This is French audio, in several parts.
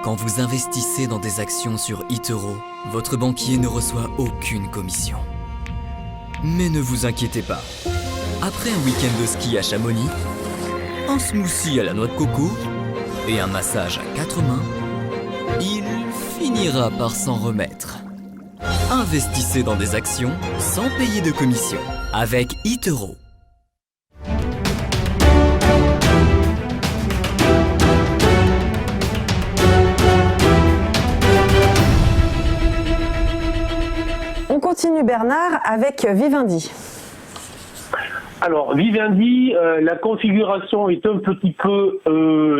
Quand vous investissez dans des actions sur eToro, votre banquier ne reçoit aucune commission. Mais ne vous inquiétez pas. Après un week-end de ski à Chamonix, un smoothie à la noix de coco et un massage à 4 mains, il finira par s'en remettre. Investissez dans des actions sans payer de commission avec eToro. On continue Bernard avec Vivendi. Alors Vivendi, la configuration est un petit peu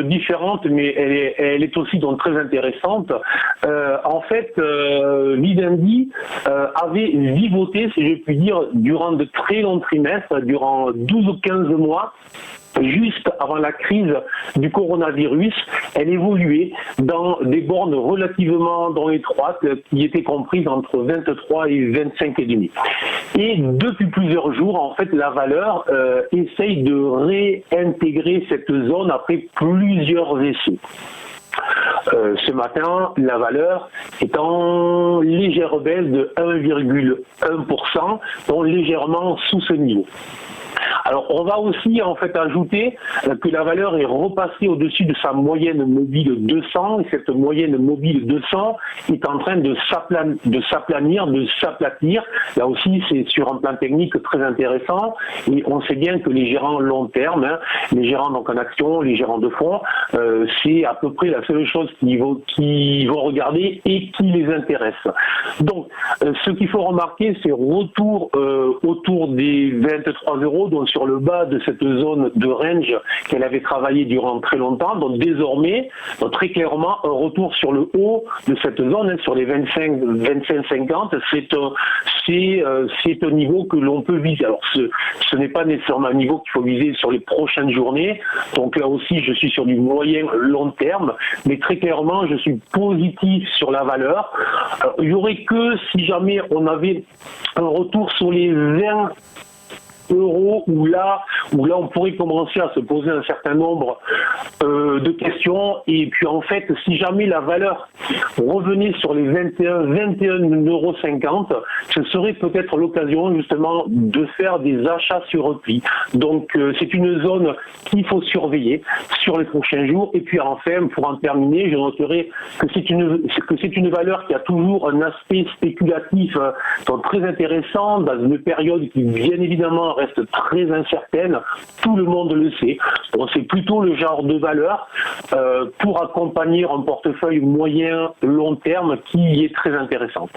différente, mais elle est aussi donc très intéressante. En fait, Vivendi avait vivoté, si je puis dire, durant de très longs trimestres, durant 12 ou 15 mois. Juste avant la crise du coronavirus, elle évoluait dans des bornes relativement étroites qui étaient comprises entre 23 et 25,5. Et depuis plusieurs jours, en fait, la valeur essaye de réintégrer cette zone après plusieurs essais. Ce matin, la valeur est en légère baisse de 1,1%, donc légèrement sous ce niveau. Alors, on va aussi en fait ajouter que la valeur est repassée au-dessus de sa moyenne mobile 200 et cette moyenne mobile 200 est en train de s'aplanir, de s'aplatir. Là aussi, c'est sur un plan technique très intéressant et on sait bien que les gérants long terme, les gérants donc en action, les gérants de fonds, c'est à peu près la seule chose qu'ils vont regarder et qui les intéresse. Donc, ce qu'il faut remarquer, c'est retour autour des 23 €, donc sur le bas de cette zone de range qu'elle avait travaillé durant très longtemps. Donc désormais, très clairement, un retour sur le haut de cette zone, sur les 25-50, c'est un niveau que l'on peut viser. Alors ce n'est pas nécessairement un niveau qu'il faut viser sur les prochaines journées. Donc là aussi, je suis sur du moyen long terme, mais très clairement, je suis positif sur la valeur. Alors, il n'y aurait que si jamais on avait un retour sur les 20 euros où là on pourrait commencer à se poser un certain nombre de questions. Et puis en fait, si jamais la valeur revenait sur les 21,50 €, ce serait peut-être l'occasion justement de faire des achats sur repli. Donc c'est une zone qu'il faut surveiller sur les prochains jours. Et puis enfin, pour en terminer, je noterai que c'est une valeur qui a toujours un aspect spéculatif donc très intéressant dans une période qui bien évidemment reste très incertaine, tout le monde le sait. Donc c'est plutôt le genre de valeur pour accompagner un portefeuille moyen long terme qui est très intéressante.